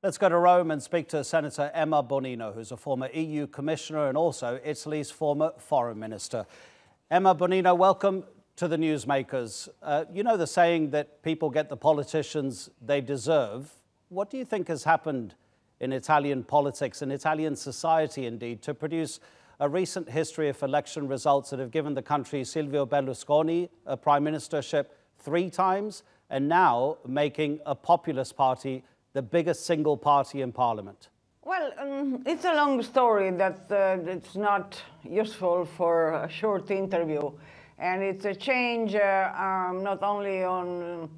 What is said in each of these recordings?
Let's go to Rome and speak to Senator Emma Bonino, who's a former EU Commissioner and also Italy's former Foreign Minister. Emma Bonino, welcome to the Newsmakers. You know the saying that people get the politicians they deserve. What do you think has happened in Italian politics and Italian society, indeed, to produce a recent history of election results that have given the country Silvio Berlusconi a prime ministership 3 times and now making a populist party the biggest single party in parliament? Well, it's a long story that it's not useful for a short interview. And it's a change not only on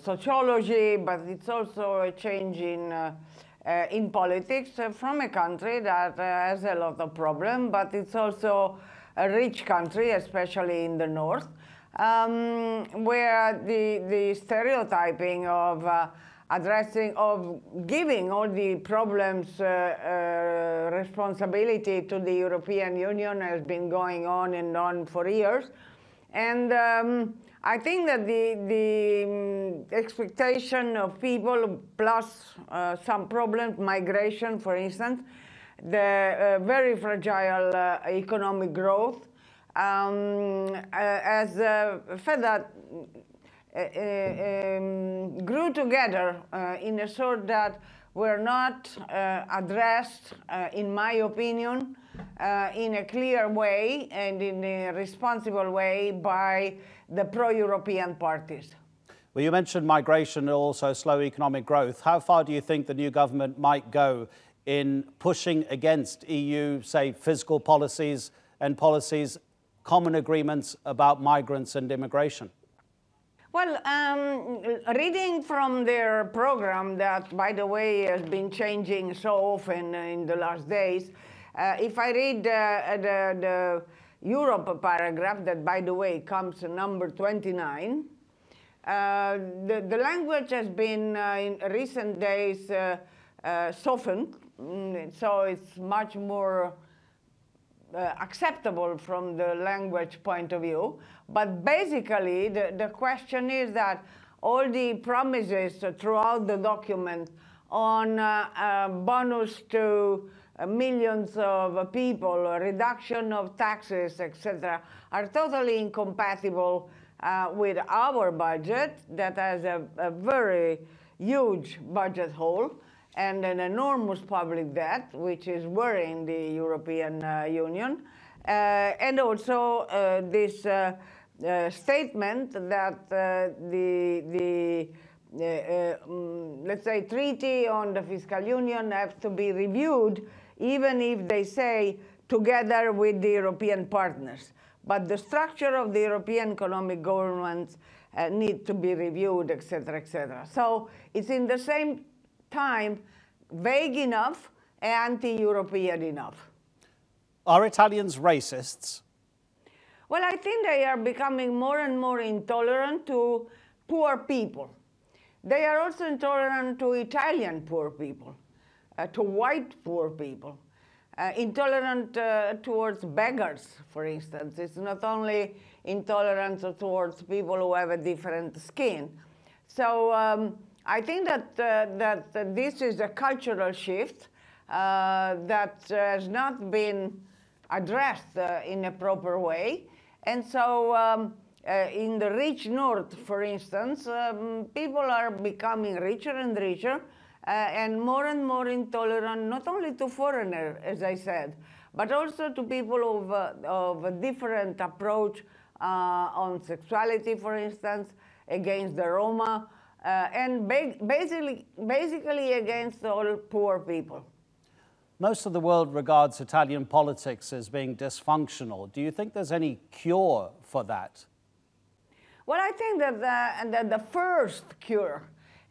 sociology, but it's also a change in politics from a country that has a lot of problems, but it's also a rich country, especially in the north, where the stereotyping of giving all the problems responsibility to the European Union has been going on and on for years. And I think that the expectation of people, plus some problems, migration, for instance, the very fragile economic growth, has fed that grew together in a sort that were not addressed, in my opinion, in a clear way and in a responsible way by the pro-European parties. Well, you mentioned migration and also slow economic growth. How far do you think the new government might go in pushing against EU, say, fiscal policies and policies, common agreements about migrants and immigration? Well, reading from their program that, by the way, has been changing so often in the last days, if I read the Europe paragraph, that, by the way, comes number 29, the language has been, in recent days, softened, so it's much more acceptable from the language point of view. But basically, the question is that all the promises throughout the document on bonus to millions of people, reduction of taxes, etc., are totally incompatible with our budget that has a very huge budget hole and an enormous public debt, which is worrying the European Union. And also this statement that let's say, treaty on the fiscal union have to be reviewed, even if they say together with the European partners. But the structure of the European economic governance need to be reviewed, etc., etc. So it's in the same time vague enough and anti-European enough. Are Italians racists? Well, I think they are becoming more and more intolerant to poor people. They are also intolerant to Italian poor people, to white poor people, intolerant towards beggars, for instance. It's not only intolerance towards people who have a different skin. So I think that this is a cultural shift that has not been addressed in a proper way. And so in the rich north, for instance, people are becoming richer and richer and more intolerant, not only to foreigners, as I said, but also to people of a different approach on sexuality, for instance, against the Roma, and basically against all poor people. Most of the world regards Italian politics as being dysfunctional. Do you think there's any cure for that? Well, I think that the first cure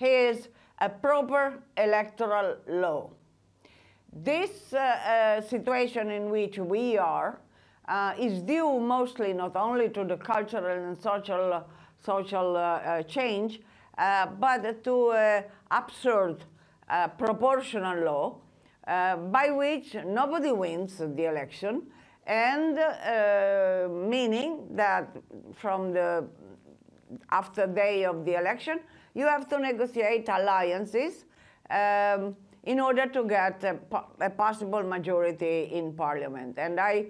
is a proper electoral law. This situation in which we are is due mostly not only to the cultural and social change, but to an absurd proportional law by which nobody wins the election, and meaning that from the after day of the election, you have to negotiate alliances in order to get a possible majority in parliament. And I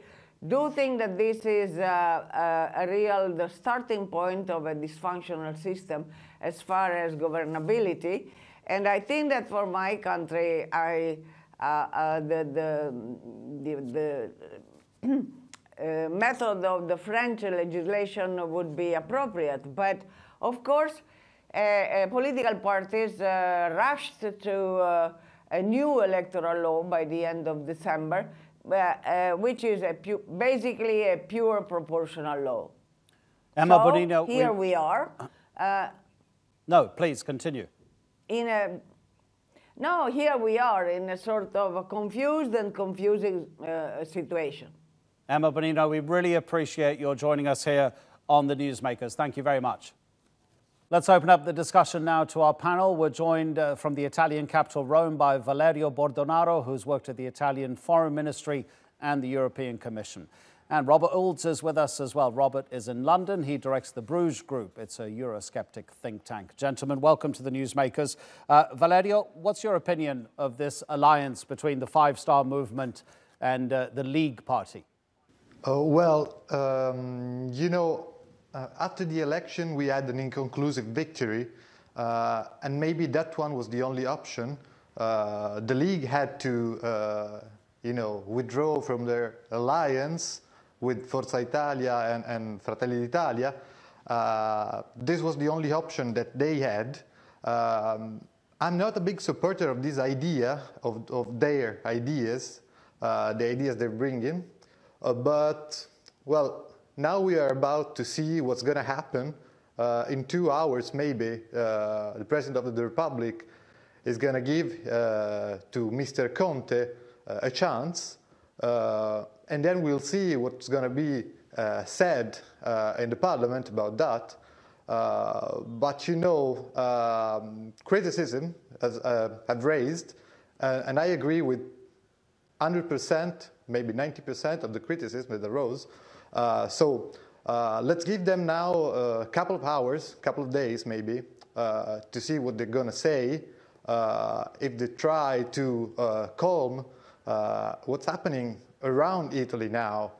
do think that this is the starting point of a dysfunctional system as far as governability. And I think that for my country, the method of the French legislation would be appropriate. But of course, political parties rushed to a new electoral law by the end of December, which is basically a pure proportional law. Emma so Bonino, here we are. No, please continue. Here we are in a sort of a confused and confusing situation. Emma Bonino, we really appreciate your joining us here on the Newsmakers. Thank you very much. Let's open up the discussion now to our panel. We're joined from the Italian capital, Rome, by Valerio Bordonaro, who's worked at the Italian Foreign Ministry and the European Commission. And Robert Oulds is with us as well. Robert is in London. He directs the Bruges Group. It's a Eurosceptic think tank. Gentlemen, welcome to the Newsmakers. Valerio, what's your opinion of this alliance between the Five Star Movement and the League Party? After the election, we had an inconclusive victory, and maybe that one was the only option. The League had to, withdraw from their alliance with Forza Italia and Fratelli d'Italia. This was the only option that they had. I'm not a big supporter of this idea, of their ideas, the ideas they bring in, but, well, now we are about to see what's going to happen. In 2 hours, maybe, the President of the Republic is going to give to Mr. Conte a chance, and then we'll see what's going to be said in the Parliament about that. But criticism have raised, and I agree with 100%, maybe 90% of the criticism that arose. So let's give them now a couple of hours, couple of days maybe, to see what they're going to say. If they try to calm what's happening around Italy now,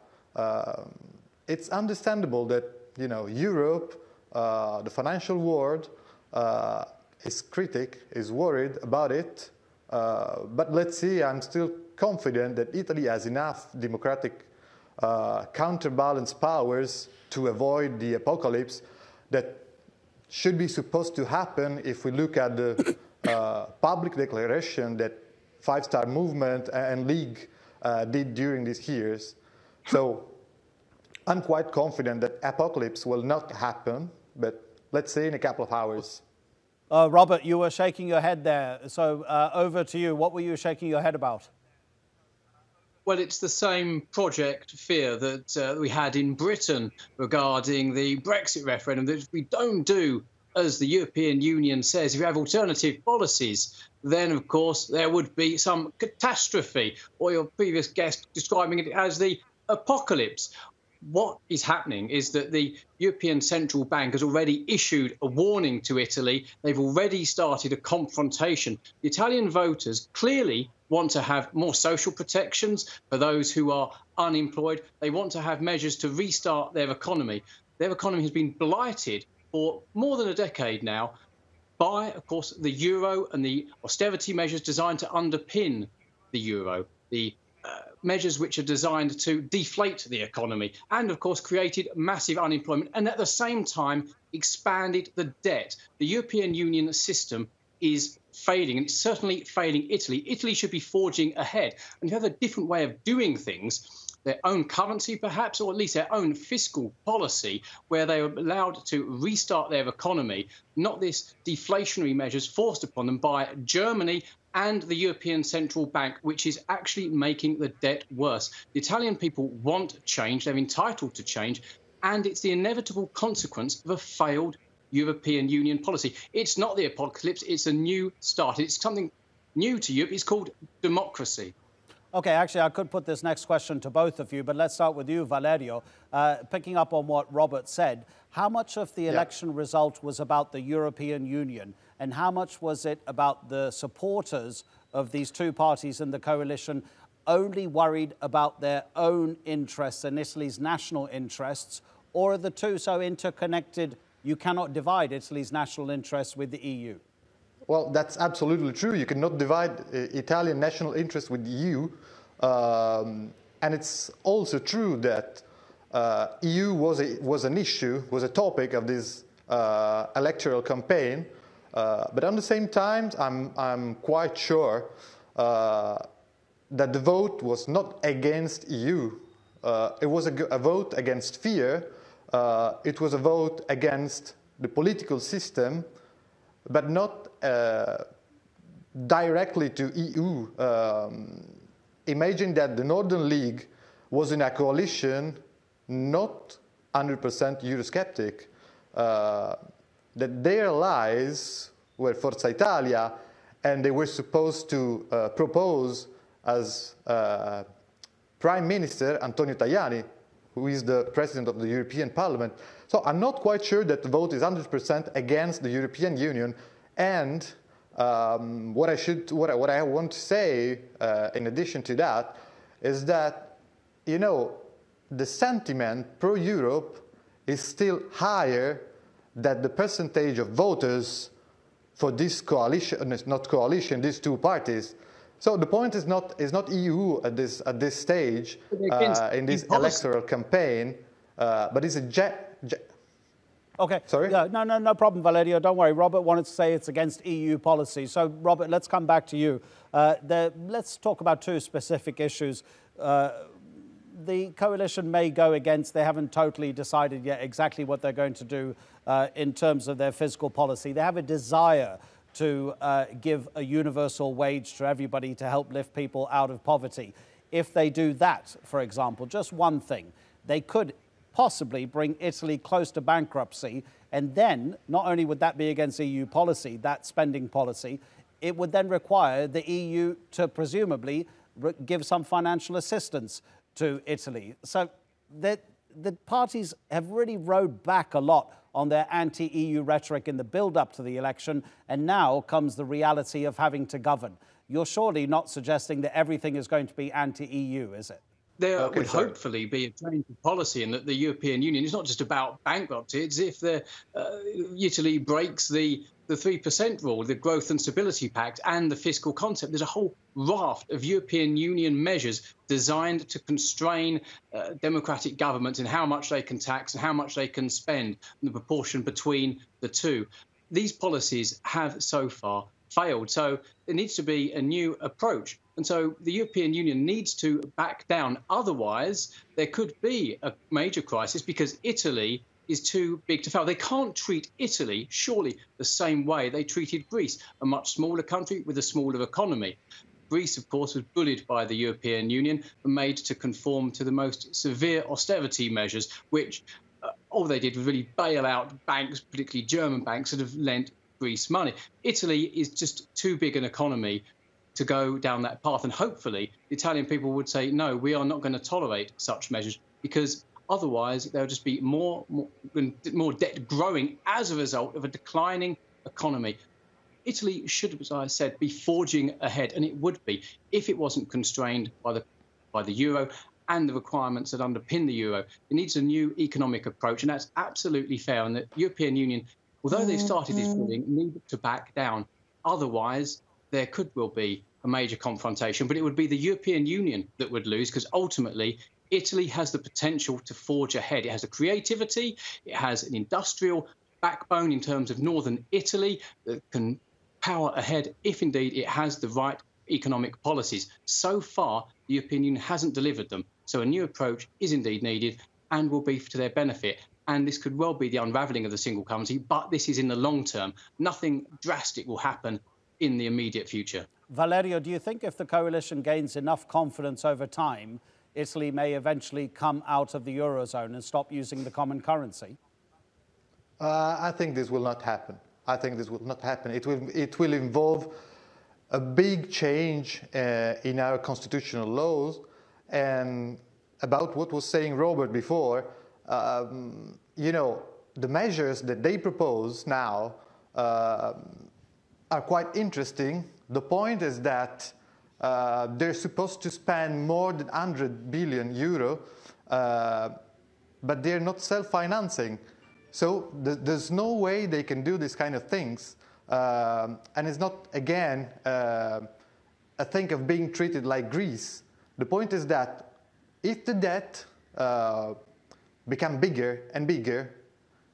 it's understandable that Europe, the financial world, is worried about it. But let's see. I'm still confident that Italy has enough democratic counterbalance powers to avoid the apocalypse that should be supposed to happen if we look at the public declaration that Five Star Movement and League did during these years. So I'm quite confident that apocalypse will not happen, but let's say in a couple of hours. Robert, you were shaking your head there. So over to you. What were you shaking your head about? Well, it's the same project fear that we had in Britain regarding the Brexit referendum, that if we don't do as the European Union says, if you have alternative policies, then, of course, there would be some catastrophe, or your previous guest describing it as the apocalypse. What is happening is that the European Central Bank has already issued a warning to Italy. They've already started a confrontation. The Italian voters clearly want to have more social protections for those who are unemployed. They want to have measures to restart their economy. Their economy has been blighted for more than a decade now by, of course, the euro and the austerity measures designed to underpin the euro, the measures which are designed to deflate the economy and, of course, created massive unemployment and at the same time expanded the debt. The European Union system is failing, and it's certainly failing Italy. Italy should be forging ahead and have a different way of doing things, their own currency perhaps, or at least their own fiscal policy, where they are allowed to restart their economy, not this deflationary measures forced upon them by Germany and the European Central Bank, which is actually making the debt worse. The Italian people want change, they're entitled to change, and it's the inevitable consequence of a failed European Union policy. It's not the apocalypse, it's a new start. It's something new to Europe. It's called democracy. Okay, actually, I could put this next question to both of you, but let's start with you, Valerio. Picking up on what Robert said, how much of the election result was about the European Union, and how much was it about the supporters of these two parties in the coalition only worried about their own interests and Italy's national interests, or are the two so interconnected you cannot divide Italy's national interests with the EU? Well, that's absolutely true. You cannot divide Italian national interests with the EU. And it's also true that EU was an issue, was a topic of this electoral campaign. But at the same time, I'm quite sure that the vote was not against EU. It was a vote against fear. It was a vote against the political system, but not directly to EU. Imagine that the Northern League was in a coalition not 100% Eurosceptic, that their allies were Forza Italia, and they were supposed to propose as Prime Minister Antonio Tajani, who is the President of the European Parliament. So I'm not quite sure that the vote is 100% against the European Union. And what I want to say in addition to that is that, you know, the sentiment pro-Europe is still higher than the percentage of voters for this coalition, not coalition, these two parties. So the point is not EU at this stage in this electoral campaign, but it's a Okay. Sorry? Yeah, no problem, Valerio. Don't worry. Robert wanted to say it's against EU policy. So, Robert, let's come back to you. Let's talk about two specific issues. The coalition may go against, they haven't totally decided yet exactly what they're going to do in terms of their fiscal policy. They have a desire to give a universal wage to everybody to help lift people out of poverty. If they do that, for example, just one thing, they could possibly bring Italy close to bankruptcy, and then not only would that be against EU policy, that spending policy, it would then require the EU to presumably give some financial assistance to Italy. So the parties have really rode back a lot on their anti-EU rhetoric in the build-up to the election, and now comes the reality of having to govern. You're surely not suggesting that everything is going to be anti-EU, is it? There would hopefully be a change of policy, and that the European Union is not just about bankruptcy. It's if Italy breaks the 3% rule, the Growth and Stability Pact, and the fiscal concept. There's a whole raft of European Union measures designed to constrain democratic governments in how much they can tax and how much they can spend, and the proportion between the two. These policies have so far failed. So there needs to be a new approach. And so the European Union needs to back down. Otherwise, there could be a major crisis because Italy is too big to fail. They can't treat Italy, surely, the same way they treated Greece, a much smaller country with a smaller economy. Greece, of course, was bullied by the European Union and made to conform to the most severe austerity measures, which all they did was really bail out banks, particularly German banks, that have lent Greece money. Italy is just too big an economy to go down that path. And hopefully the Italian people would say, no, we are not going to tolerate such measures, because otherwise there'll just be more debt growing as a result of a declining economy. Italy should, as I said, be forging ahead, and it would be if it wasn't constrained by the euro and the requirements that underpin the euro. It needs a new economic approach, and that's absolutely fair. And the European Union, although they started this building, need to back down. Otherwise, there could well be a major confrontation, but it would be the European Union that would lose, because ultimately Italy has the potential to forge ahead. It has the creativity, it has an industrial backbone in terms of northern Italy that can power ahead if indeed it has the right economic policies. So far, the European Union hasn't delivered them. So a new approach is indeed needed and will be to their benefit. And this could well be the unravelling of the single currency, but this is in the long term. Nothing drastic will happen in the immediate future. Valerio, do you think if the coalition gains enough confidence over time, Italy may eventually come out of the eurozone and stop using the common currency? I think this will not happen. I think this will not happen. It will involve a big change in our constitutional laws. And about what was saying Robert before, you know, the measures that they propose now are quite interesting, The point is that they're supposed to spend more than 100 billion euro, but they're not self-financing. So there's no way they can do this kind of things. And it's not, again, a thing of being treated like Greece. The point is that if the debt become bigger and bigger,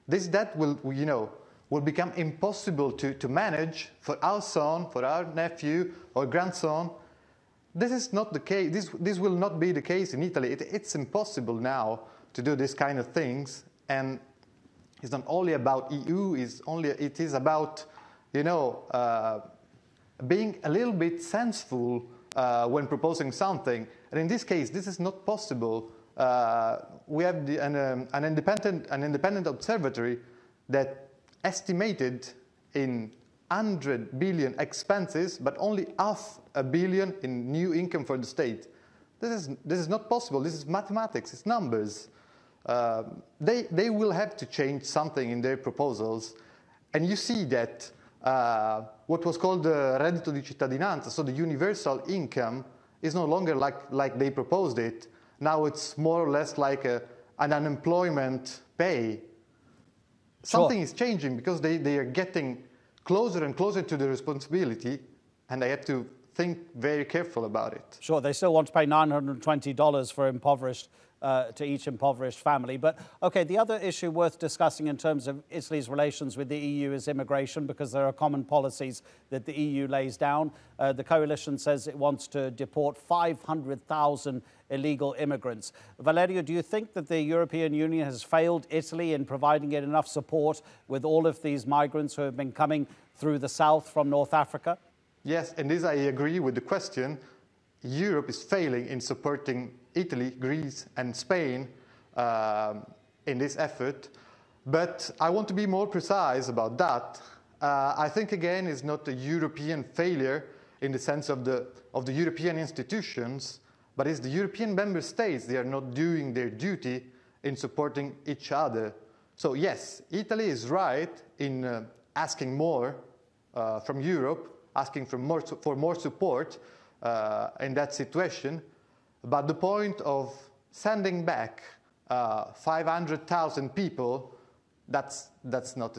this debt will become impossible to manage for our son, for our nephew or grandson. This is not the case. This will not be the case in Italy. It's impossible now to do this kind of things. And it's not only about EU. It is about being a little bit sensible when proposing something. And in this case, this is not possible. We have an independent observatory that estimated in 100 billion expenses, but only $500 million in new income for the state. This is not possible. This is mathematics. It's numbers. They will have to change something in their proposals, and you see that what was called the reddito di cittadinanza, so the universal income, is no longer like they proposed it. Now it's more or less like an unemployment pay. Something is changing because they are getting closer and closer to the responsibility, and they have to think very careful about it. Sure, they still want to pay $920 for to each impoverished family. But, OK, the other issue worth discussing in terms of Italy's relations with the EU is immigration, because there are common policies that the EU lays down. The coalition says it wants to deport 500,000 illegal immigrants. Valerio, do you think that the European Union has failed Italy in providing it enough support with all of these migrants who have been coming through the south from North Africa? Yes, and this I agree with the question. Europe is failing in supporting Italy, Greece, and Spain in this effort. But I want to be more precise about that. I think, again, it's not a European failure in the sense of the European institutions, but it's the European member states. They are not doing their duty in supporting each other. So, yes, Italy is right in asking more from Europe, asking for more support in that situation. But the point of sending back 500,000 people, that's not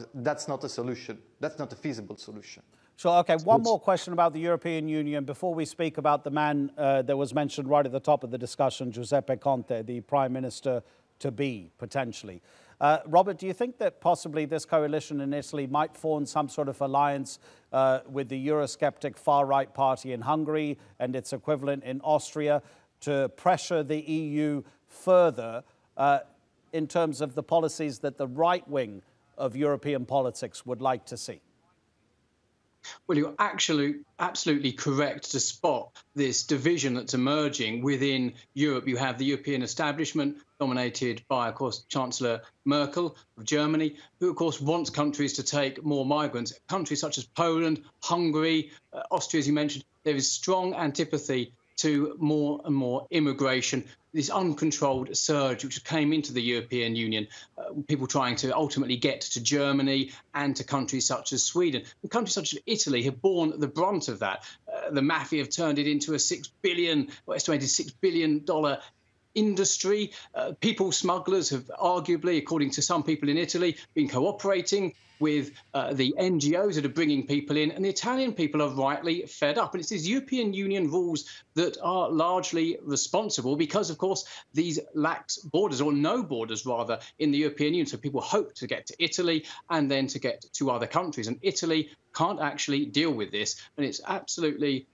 a solution. That's not a feasible solution. Sure. OK, one more question about the European Union before we speak about the man that was mentioned right at the top of the discussion, Giuseppe Conte, the Prime Minister to be, potentially. Robert, do you think that possibly this coalition in Italy might form some sort of alliance with the Eurosceptic far-right party in Hungary and its equivalent in Austria to pressure the EU further in terms of the policies that the right wing of European politics would like to see? Well, you're actually absolutely correct to spot this division that's emerging within Europe. You have the European establishment dominated by, of course, Chancellor Merkel of Germany, who, of course, wants countries to take more migrants. Countries such as Poland, Hungary, Austria, as you mentioned, there is strong antipathy to more and more immigration, this uncontrolled surge which came into the European Union, people trying to ultimately get to Germany and to countries such as Sweden. And countries such as Italy have borne the brunt of that. The mafia have turned it into a estimated $6 billion industry. People smugglers have arguably, according to some people in Italy, been cooperating with the NGOs that are bringing people in, and the Italian people are rightly fed up. And it's these European Union rules that are largely responsible because, of course, these lax borders, or no borders, rather, in the European Union. So people hope to get to Italy and then to get to other countries. And Italy can't actually deal with this. And it's absolutely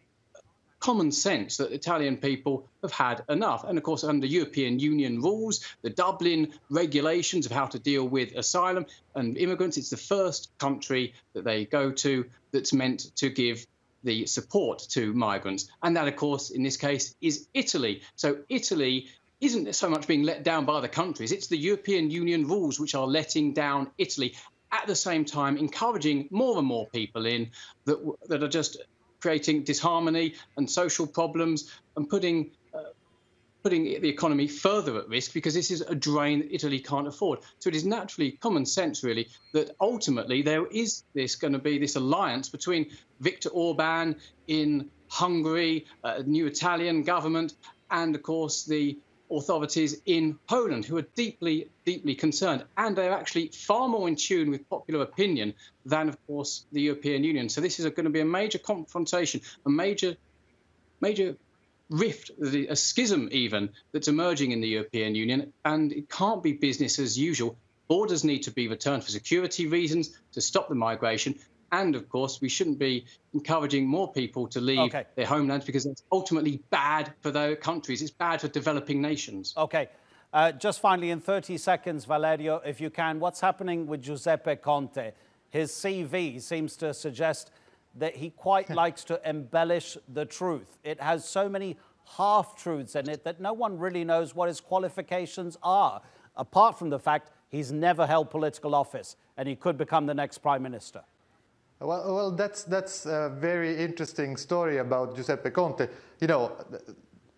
common sense that Italian people have had enough. And of course, under European Union rules, the Dublin regulations of how to deal with asylum and immigrants, it's the first country that they go to that's meant to give the support to migrants. And that, of course, in this case, is Italy. So Italy isn't so much being let down by other countries. It's the European Union rules which are letting down Italy, at the same time encouraging more and more people in that are just creating disharmony and social problems and putting putting the economy further at risk, because this is a drain that Italy can't afford. So it is naturally common sense, really, that ultimately there is going to be this alliance between Viktor Orban in Hungary, a new Italian government, and, of course, the authorities in Poland, who are deeply, deeply concerned. And they're actually far more in tune with popular opinion than, of course, the European Union. So this is going to be a major confrontation, a major rift, a schism even, that's emerging in the European Union. And it can't be business as usual. Borders need to be returned for security reasons, to stop the migration. And, of course, we shouldn't be encouraging more people to leave their homelands, because that's ultimately bad for their countries. It's bad for developing nations. OK. Just finally, in 30 seconds, Valerio, if you can, what's happening with Giuseppe Conte? His CV seems to suggest that he quite likes to embellish the truth. It has so many half-truths in it that no one really knows what his qualifications are, apart from the fact he's never held political office and he could become the next prime minister. Well, that's a very interesting story about Giuseppe Conte. You know,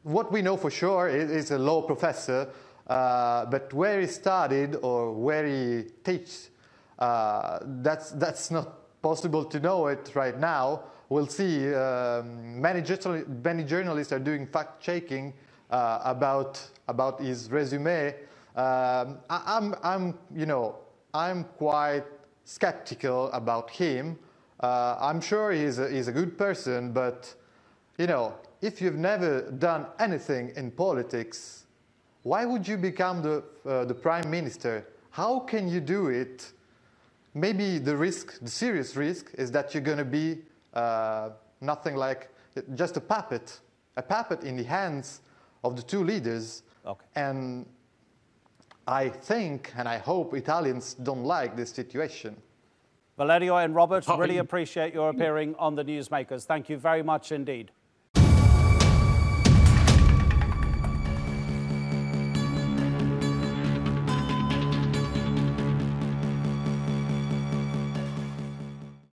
what we know for sure is a law professor, but where he studied or where he teaches, that's not possible to know it right now. We'll see. Many journalists are doing fact-checking about his resume. I'm quite skeptical about him. I'm sure he's a good person, but you know, if you've never done anything in politics, why would you become the prime minister? How can you do it? Maybe the serious risk, is that you're going to be nothing like just a puppet in the hands of the two leaders. Okay. And I think and I hope Italians don't like this situation. Valerio and Robert, really appreciate your appearing on the Newsmakers. Thank you very much indeed.